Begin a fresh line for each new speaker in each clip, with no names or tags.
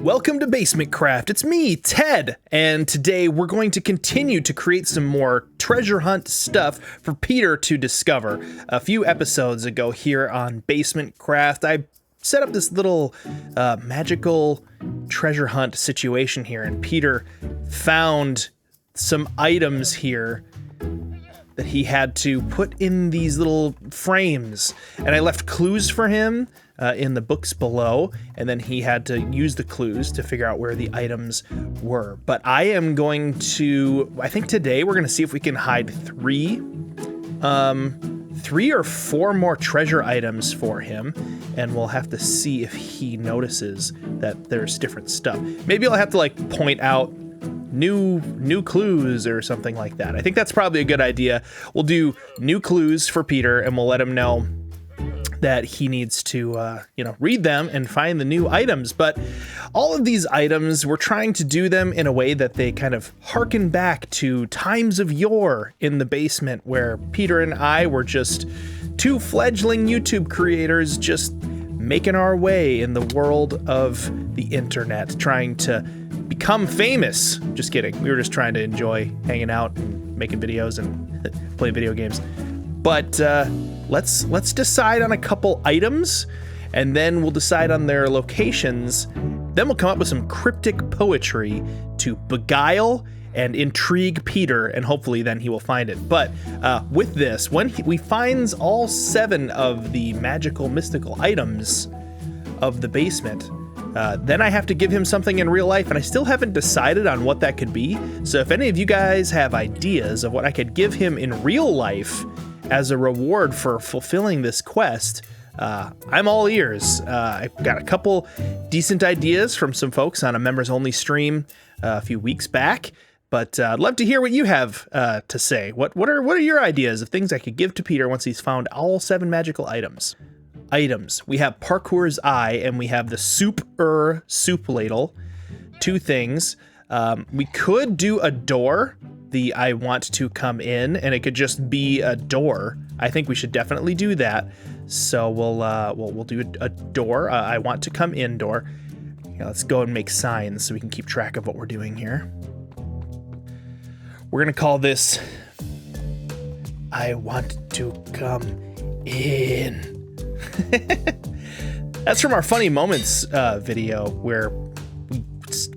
Welcome to BasementCraft. It's me, Ted, and today we're going to continue to create some more treasure hunt stuff for Peter to discover. A few episodes ago here on BasementCraft, I set up this little magical treasure hunt situation here, and Peter found some items here that he had to put in these little frames, and I left clues for him in the books below, and then he had to use the clues to figure out where the items were. But I am going to, I think today we're going to see if we can hide three or four more treasure items for him, and we'll have to see if he notices that there's different stuff. Maybe I'll have to like point out new clues or something like that. I think that's probably a good idea. We'll do new clues for Peter, and we'll let him know that he needs to, read them and find the new items. But all of these items, we're trying to do them in a way that they kind of harken back to times of yore in the basement, where Peter and I were just two fledgling YouTube creators just making our way in the world of the internet, trying to become famous. Just kidding. We were just trying to enjoy hanging out and making videos and playing video games. But let's decide on a couple items, and then we'll decide on their locations. Then we'll come up with some cryptic poetry to beguile and intrigue Peter, and hopefully then he will find it. But with this, when we finds all 7 of the magical mystical items of the basement, then I have to give him something in real life, and I still haven't decided on what that could be. So if any of you guys have ideas of what I could give him in real life as a reward for fulfilling this quest, I'm all ears. I got a couple decent ideas from some folks on a members only stream a few weeks back, but I'd love to hear what you have to say. What are your ideas of things I could give to Peter once he's found all 7 magical items? We have Parkour's Eye, and we have the soup ladle. 2 things. We could do a door, the I want to come in, and it could just be a door. I think we should definitely do that. So we'll do a door. I want to come in door. Yeah, let's go and make signs so we can keep track of what we're doing here. We're gonna call this I want to come in. That's from our funny moments video where we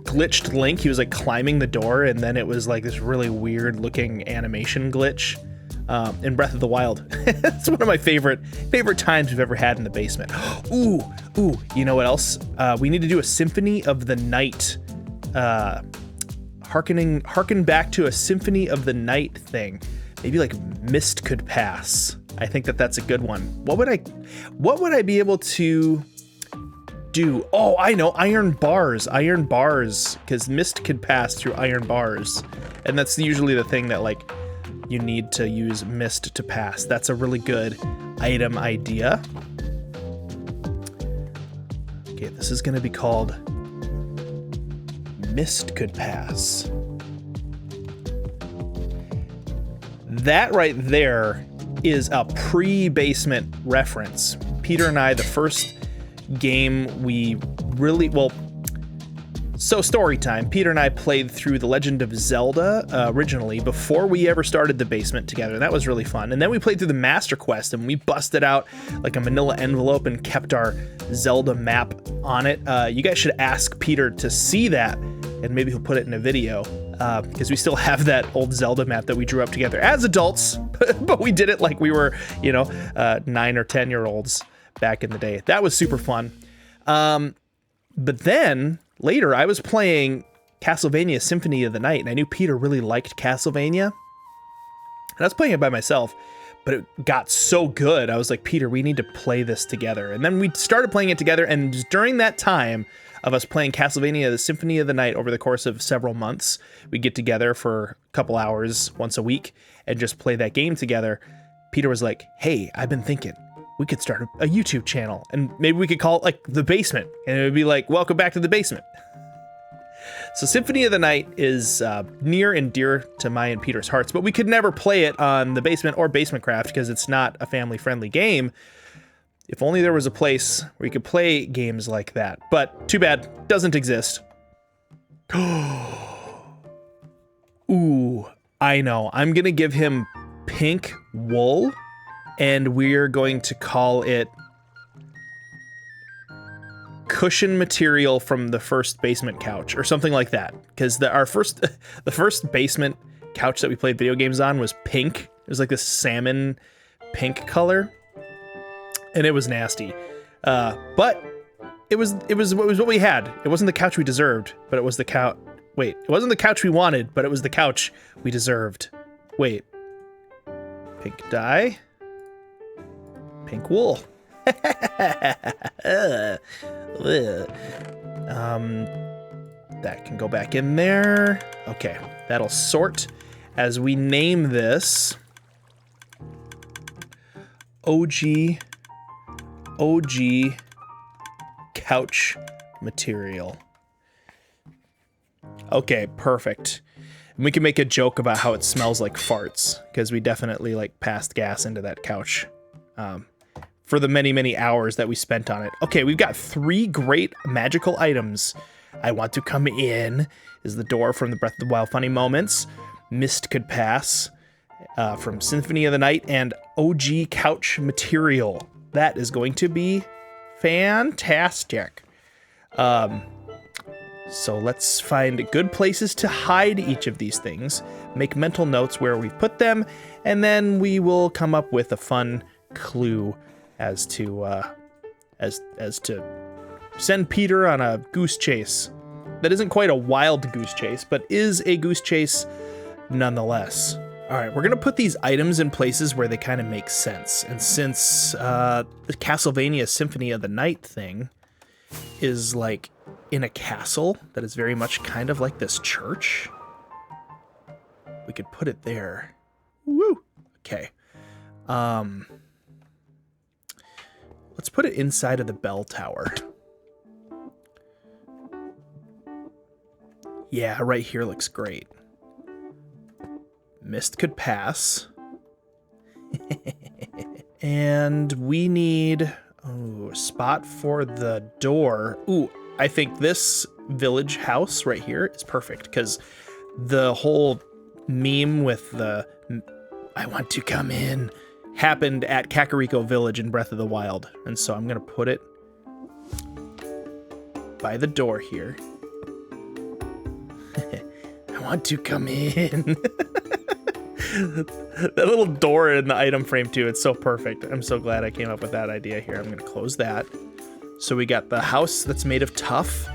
glitched Link. He was like climbing the door, and then it was like this really weird looking animation glitch in Breath of the Wild. It's one of my favorite times we've ever had in the basement. Ooh, you know what else? We need to do a Symphony of the Night, harken back to a Symphony of the Night thing. Maybe like Mist Could Pass. I think that's a good one. What would I be able to do? Oh, I know, iron bars, because mist could pass through iron bars, and that's usually the thing that like you need to use mist to pass. That's a really good item idea. Okay, this is going to be called Mist Could Pass. That right there is a pre-basement reference. Peter and I, the first game we really, so story time. Peter and I played through The Legend of Zelda originally before we ever started the basement together. That was really fun. And then we played through the Master Quest, and we busted out like a manila envelope and kept our Zelda map on it. You guys should ask Peter to see that, and maybe he'll put it in a video. Because we still have that old Zelda map that we drew up together as adults, but we did it like we were, 9 or 10 year olds back in the day. That was super fun. But then later I was playing Castlevania Symphony of the Night, and I knew Peter really liked Castlevania, and I was playing it by myself, but it got so good. I was like, Peter, we need to play this together. And then we started playing it together, and during that time of us playing Castlevania, the Symphony of the Night, over the course of several months, we get together for a couple hours once a week and just play that game together. Peter was like, hey, I've been thinking we could start a YouTube channel, and maybe we could call it like The Basement, and it would be like, welcome back to the basement. So Symphony of the Night is near and dear to my and Peter's hearts, but we could never play it on the basement or BasementCraft because it's not a family-friendly game. If only there was a place where you could play games like that. But too bad, doesn't exist. Ooh, I know. I'm gonna give him pink wool, and we're going to call it cushion material from the first basement couch or something like that. Because the first basement couch that we played video games on was pink. It was like this salmon pink color, and it was nasty. But it was what we had. It wasn't the couch we deserved, but it was the couch. Wait, it wasn't the couch we wanted, but it was the couch we deserved. Wait. Pink dye. Pink wool. That can go back in there. Okay, that'll sort as we name this OG couch material. Okay, perfect. And we can make a joke about how it smells like farts, because we definitely like passed gas into that couch for the many, many hours that we spent on it. Okay, we've got 3 great magical items. I want to come in is the door from the Breath of the Wild Funny Moments. Mist Could Pass from Symphony of the Night, and OG couch material. That is going to be fantastic. So let's find good places to hide each of these things, make mental notes where we've put them, and then we will come up with a fun clue as to send Peter on a goose chase. That isn't quite a wild goose chase, but is a goose chase nonetheless. All right, we're gonna put these items in places where they kind of make sense. And since the Castlevania Symphony of the Night thing is like in a castle that is very much kind of like this church, we could put it there. Woo! Okay. Let's put it inside of the bell tower. Yeah, right here looks great. Mist Could Pass. And we need a spot for the door. Ooh, I think this village house right here is perfect, because the whole meme with the "I want to come in" happened at Kakariko Village in Breath of the Wild. And so I'm going to put it by the door here. I want to come in. That little door in the item frame too, it's so perfect. I'm so glad I came up with that idea here. I'm gonna close that. So we got the house that's made of tuff,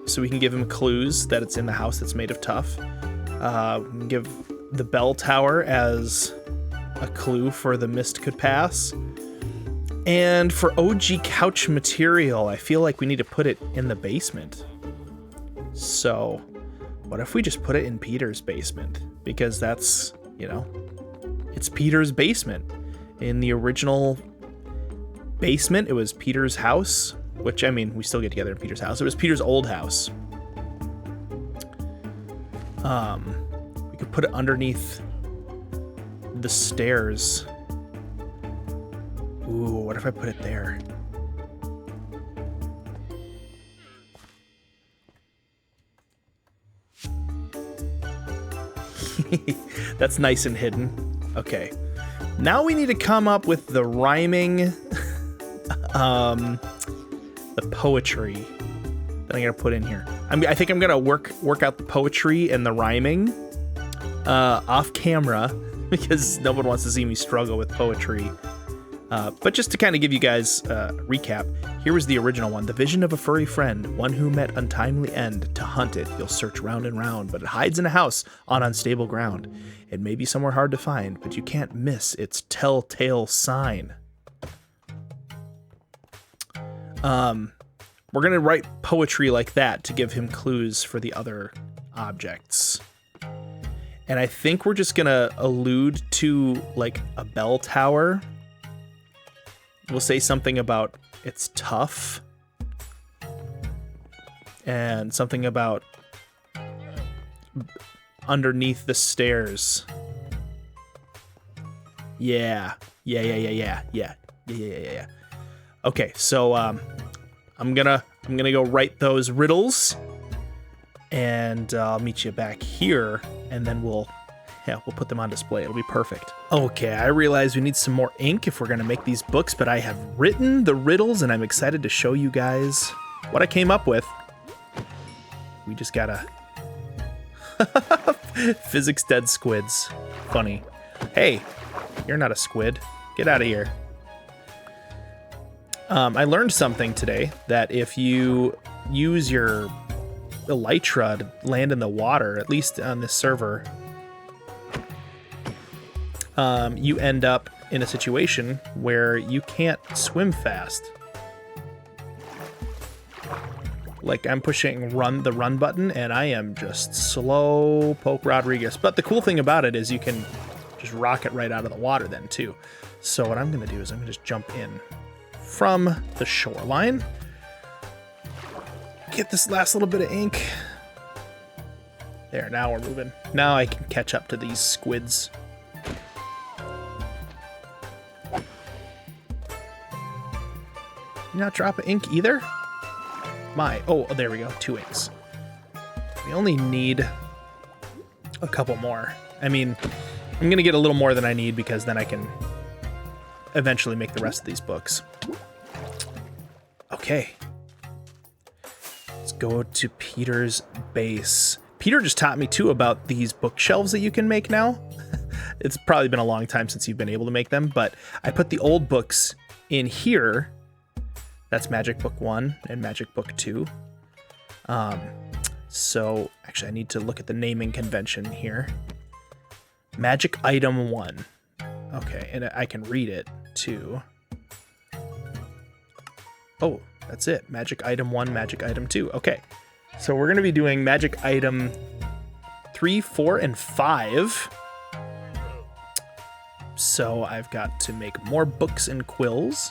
so we can give him clues that it's in the house that's made of tuff. We can give the bell tower as a clue for the Mist Could Pass. And for OG couch material, I feel like we need to put it in the basement. So what if we just put it in Peter's basement? Because that's, you know, it's Peter's basement. In the original basement, it was Peter's house, which, I mean, we still get together in Peter's house. It was Peter's old house. We could put it underneath the stairs. Ooh, what if I put it there? That's nice and hidden. Okay. Now we need to come up with the rhyming, the poetry that I'm gonna put in here. I think I'm gonna work out the poetry and the rhyming off camera, because no one wants to see me struggle with poetry. But just to kind of give you guys a recap, here was the original one. The vision of a furry friend, one who met untimely end. To hunt it, you'll search round and round, but it hides in a house on unstable ground. It may be somewhere hard to find, but you can't miss its telltale sign. We're gonna write poetry like that to give him clues for the other objects. And I think we're just gonna allude to like a bell tower. We'll say something about it's tough, and something about underneath the stairs. Yeah. Okay, so I'm gonna go write those riddles, and I'll meet you back here, and then we'll put them on display. It'll be perfect. Okay, I realize we need some more ink if we're gonna make these books, but I have written the riddles, and I'm excited to show you guys what I came up with. We just gotta... Physics dead squids. Funny. Hey, you're not a squid. Get out of here. I learned something today, that if you use your elytra to land in the water, at least on this server, you end up in a situation where you can't swim fast. Like, I'm pushing the run button, and I am just slow poke Rodriguez. But the cool thing about it is you can just rocket right out of the water then, too. So what I'm going to do is I'm going to just jump in from the shoreline. Get this last little bit of ink. There, now we're moving. Now I can catch up to these squids. You not drop ink either? Oh, there we go. 2 inks. We only need a couple more. I mean, I'm going to get a little more than I need because then I can eventually make the rest of these books. Okay. Let's go to Peter's base. Peter just taught me, too, about these bookshelves that you can make now. It's probably been a long time since you've been able to make them, but I put the old books in here. That's Magic Book 1 and Magic Book 2. So, actually, I need to look at the naming convention here. Magic Item 1. Okay, and I can read it, too. Oh, that's it. Magic Item 1, Magic Item 2. Okay, so we're going to be doing Magic Item 3, 4, and 5. So I've got to make more books and quills.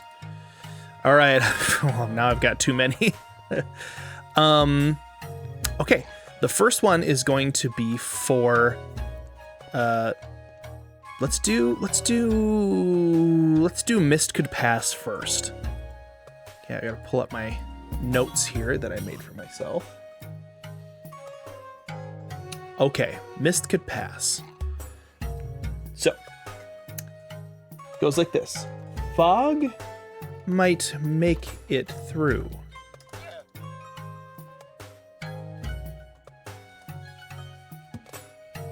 All right, well, now I've got too many. Okay, the first one is going to be for, let's do Mist Could Pass first. Okay, I gotta pull up my notes here that I made for myself. Okay, Mist Could Pass. So, goes like this. Fog might make it through.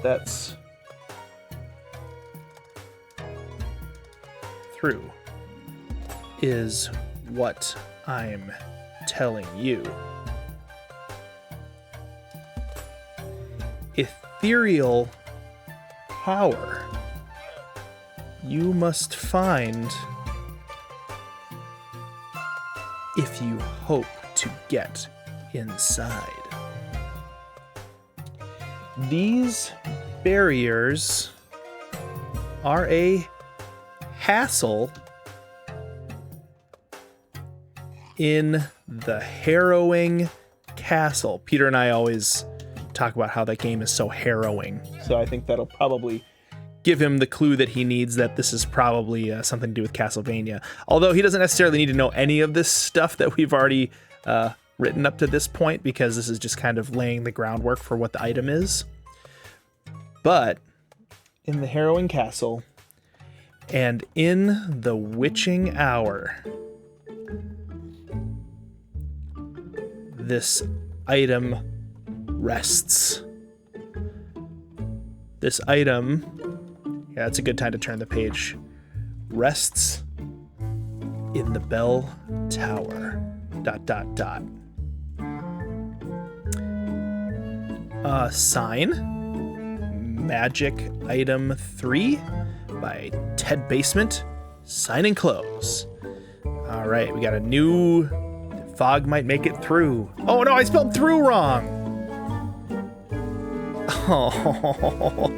That's through is what I'm telling you. Ethereal power you must find if you hope to get inside. These barriers are a hassle in the harrowing castle. Peter and I always talk about how that game is so harrowing. So I think that'll probably give him the clue that he needs, that this is probably something to do with Castlevania. Although he doesn't necessarily need to know any of this stuff that we've already written up to this point, because this is just kind of laying the groundwork for what the item is. But in the harrowing castle and in the witching hour, this item rests. This item, yeah, it's a good time to turn the page, rests in the bell tower. ... Sign Magic Item 3 by Ted Basement. Sign and close. All right, we got a new fog might make it through. Oh no, I spelled through wrong. Oh,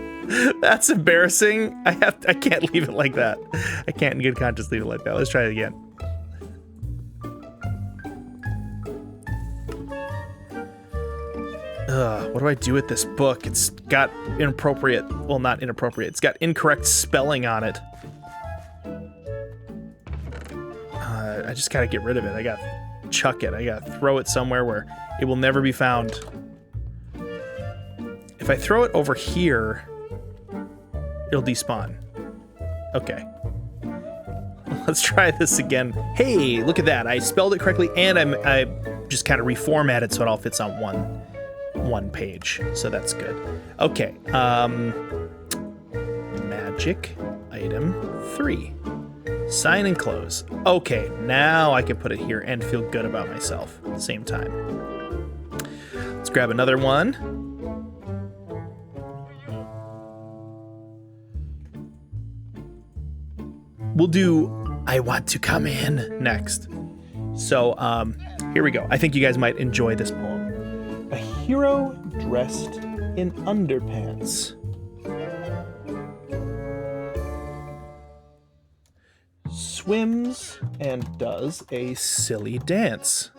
that's embarrassing. I can't leave it like that. I can't in good conscience leave it like that. Let's try it again. What do I do with this book? It's got inappropriate, well, not inappropriate, it's got incorrect spelling on it. I just gotta get rid of it. I gotta chuck it. I gotta throw it somewhere where it will never be found. If I throw it over here, it'll despawn. Okay. Let's try this again. Hey, look at that. I spelled it correctly, and I just kind of reformatted so it all fits on one page. So that's good. Okay. Magic item 3. Sign and close. Okay, now I can put it here and feel good about myself at the same time. Let's grab another one. We'll do I want to come in next. So here we go. I think you guys might enjoy this poem. A hero dressed in underpants swims and does a silly dance.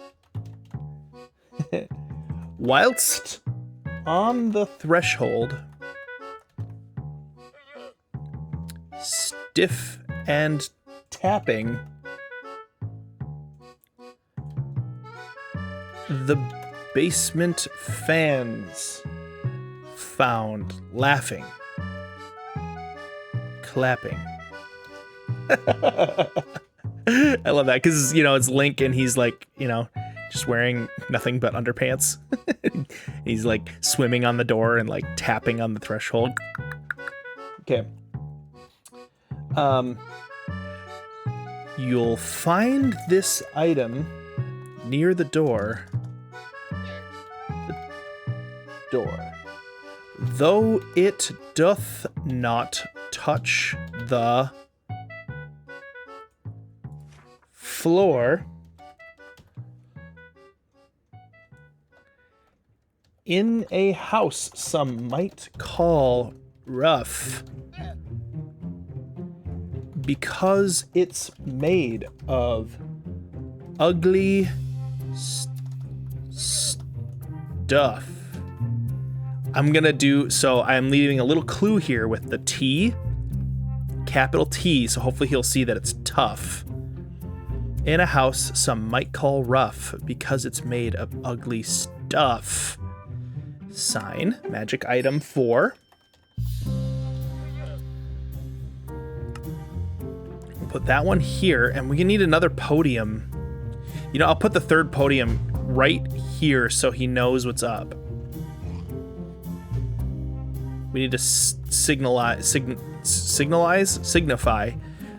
Whilst on the threshold, stiff and tapping, the basement fans found laughing, clapping. I love that because, you know, it's Link and he's like, you know, just wearing nothing but underpants. He's like swimming on the door and like tapping on the threshold. Okay. You'll find this item near the door. Though it doth not touch the floor, in a house some might call rough, because it's made of ugly stuff. I'm gonna do, so I'm leaving a little clue here with the T, capital T, so hopefully he'll see that it's tough. In a house some might call rough, because it's made of ugly stuff. Sign, magic item 4. We'll put that one here, and we need another podium. You know, I'll put the third podium right here so he knows what's up. We need to signify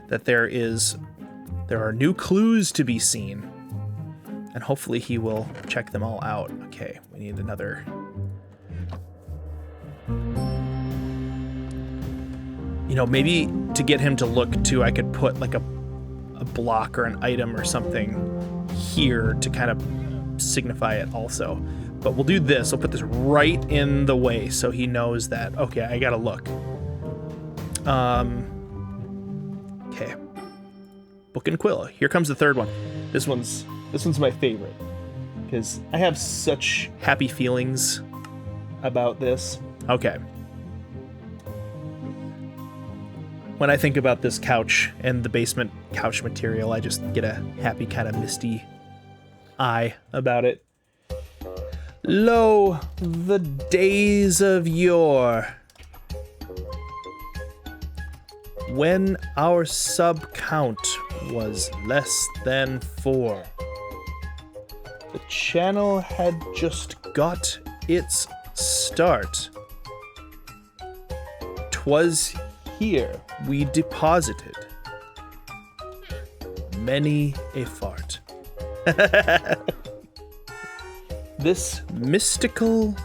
that there are new clues to be seen, and hopefully he will check them all out. Okay, we need another. You know, maybe to get him to look too, I could put like a block or an item or something here to kind of signify it also. But we'll do this. I'll put this right in the way so he knows that, okay, I gotta look. Okay. Book and Quill. Here comes the third one. This one's my favorite because I have such happy feelings about this. Okay. When I think about this couch and the basement couch material, I just get a happy kind of misty eye about it. Lo, the days of yore, when our sub count was less than 4. The channel had just got its start. 'Twas here we deposited many a fart. This mystical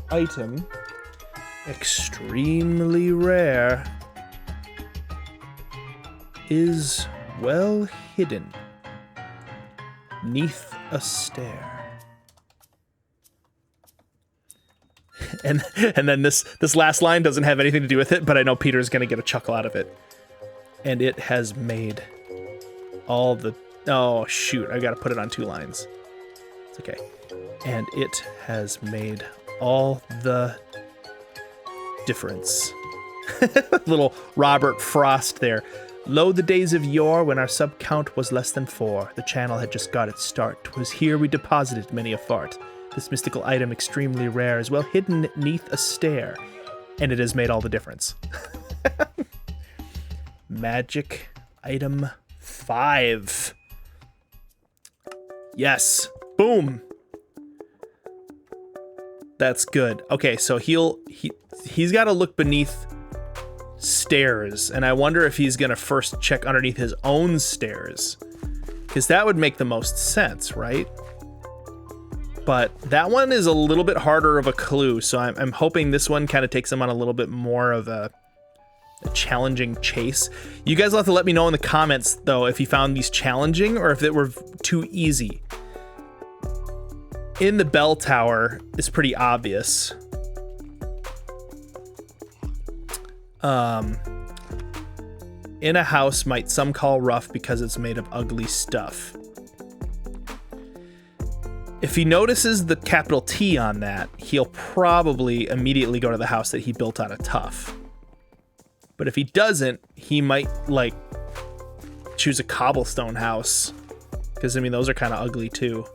item, extremely rare, is well hidden neath a stair. And then this last line doesn't have anything to do with it, but I know Peter's gonna get a chuckle out of it. And it has made all the, oh shoot, I gotta put it on 2 lines. It's okay. And it has made all the difference. Little Robert Frost there. Lo, the days of yore when our sub count was less than 4. The channel had just got its start. 'Twas here we deposited many a fart. This mystical item, extremely rare, is well hidden neath a stair. And it has made all the difference. Magic item 5. Yes. Boom. That's good. Okay, so he's got to look beneath stairs, and I wonder if he's gonna first check underneath his own stairs, because that would make the most sense, right? But that one is a little bit harder of a clue, so I'm hoping this one kind of takes him on a little bit more of a challenging chase. You guys will have to let me know in the comments, though, if you found these challenging or if it were too easy. In the bell tower is pretty obvious. In a house might some call rough because it's made of ugly stuff. If he notices the capital T on that, he'll probably immediately go to the house that he built out of tough. But if he doesn't, he might like choose a cobblestone house, because I mean those are kind of ugly too.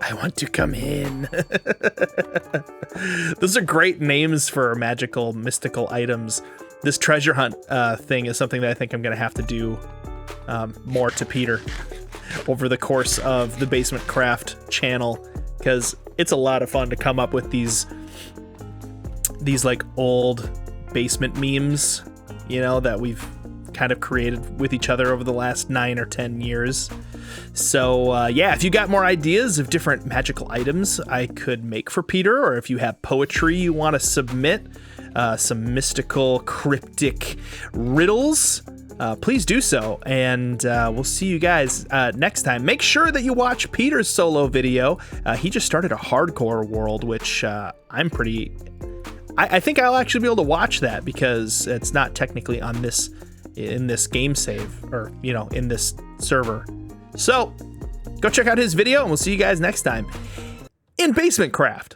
I want to come in. Those are great names for magical, mystical items. This treasure hunt thing is something that I think I'm going to have to do more to Peter over the course of the BasementCraft channel, because it's a lot of fun to come up with these like old basement memes, you know, that we've kind of created with each other over the last 9 or 10 years. So yeah, if you got more ideas of different magical items I could make for Peter, or if you have poetry you want to submit, some mystical cryptic riddles, please do so, and we'll see you guys next time. Make sure that you watch Peter's solo video. He just started a hardcore world, which I think I'll actually be able to watch that, because it's not technically on this in this game save, or you know, in this server. So go check out his video, and we'll see you guys next time in BasementCraft.